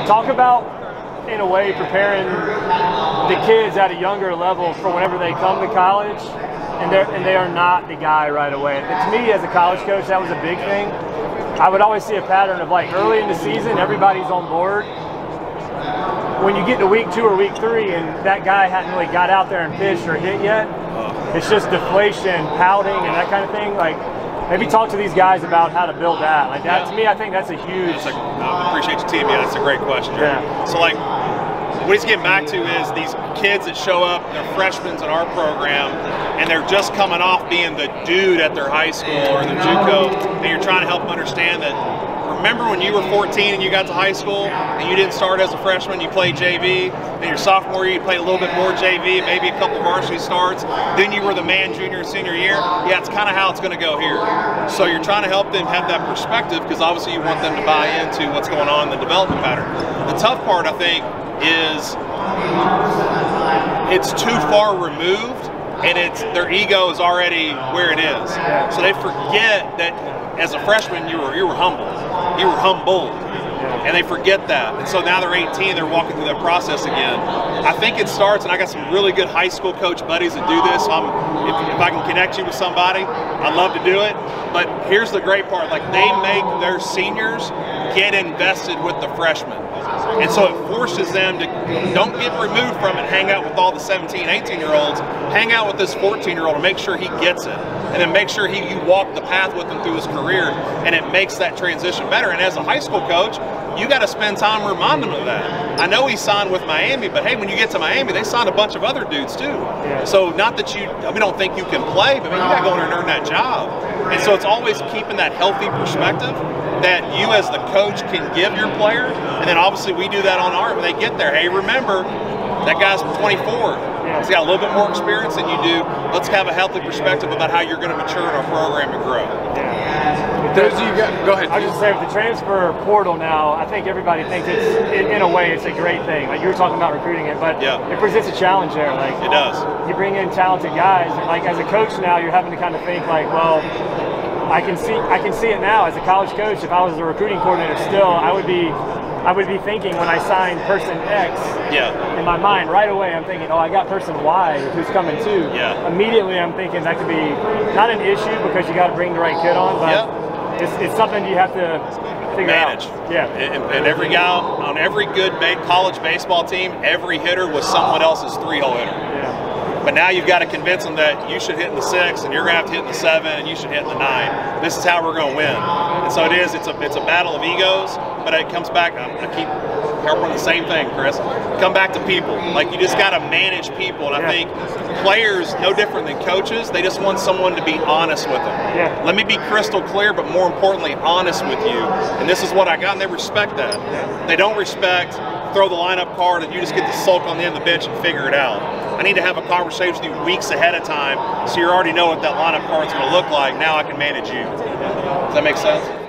Talk about, in a way, preparing the kids at a younger level for whenever they come to college, and they are not the guy right away. To me, as a college coach, that was a big thing. I would always see a pattern of, like, early in the season, everybody's on board. When you get to week 2 or week 3 and that guy hadn't really got out there and pitched or hit yet, it's just deflation, pouting, and that kind of thing. Like, maybe talk to these guys about how to build that. Like that, to me, I think that's a huge. I appreciate you teaming me. That's a great question, Jeremy. Yeah. So, like, what he's getting back to is these kids that show up, they're freshmen in our program, and they're just coming off being the dude at their high school or the JUCO, and you're trying to help them understand that. Remember when you were 14 and you got to high school and you didn't start as a freshman, you played JV, then your sophomore year you played a little bit more JV, maybe a couple varsity starts, then you were the man junior and senior year. Yeah, it's kind of how it's going to go here. So you're trying to help them have that perspective because obviously you want them to buy into what's going on in the development pattern. The tough part, I think, is it's too far removed and their ego is already where it is. So they forget that as a freshman you were humble. You were humbled, and they forget that. And so now they're 18, they're walking through that process again. I think it starts, and I got some really good high school coach buddies that do this. If I can connect you with somebody, I'd love to do it. But here's the great part, like they make their seniors get invested with the freshmen. And so it forces them to don't get removed from it, hang out with all the 17, 18-year-olds, hang out with this 14-year-old and make sure he gets it. And then make sure you walk the path with him through his career, and it makes that transition better. And as a high school coach, you got to spend time reminding him of that. I know he signed with Miami, but hey, when you get to Miami, they signed a bunch of other dudes too. So not that we don't think you can play, but man, you got to go in there and earn that job. And so it's always keeping that healthy perspective that you as the coach can give your player, and then obviously we do that on when they get there. Hey, remember, that guy's 24. He's got a little bit more experience than you do. Let's have a healthy perspective about how you're going to mature in our program and grow. Go ahead. I was just saying, with the transfer portal now, I think everybody thinks in a way, it's a great thing. Like you were talking about recruiting it, but it presents a challenge there. Like it does. You bring in talented guys, and like as a coach now, you're having to kind of think like, well, I can see it now as a college coach. If I was a recruiting coordinator still, I would be thinking when I signed person X, in my mind right away I'm thinking, oh, I got person Y who's coming too. Immediately I'm thinking that could be not an issue because you got to bring the right kid on, but it's something you have to figure manage. out. And every guy on every good college baseball team, every hitter was someone else's 3-hole hitter. But now you've got to convince them that you should hit in the 6, and you're going to have to hit in the 7, and you should hit in the 9. This is how we're going to win. And so it's a battle of egos, but it comes back, I keep harping on the same thing, Chris. Come back to people. Like, you just got to manage people. And I think players, no different than coaches, they just want someone to be honest with them. Let me be crystal clear, but more importantly, honest with you. And this is what I got, and they respect that. They don't respect throw the lineup card and you just get to sulk on the end of the bench and figure it out. I need to have a conversation with you weeks ahead of time so you already know what that lineup card's going to look like. Now I can manage you. Does that make sense?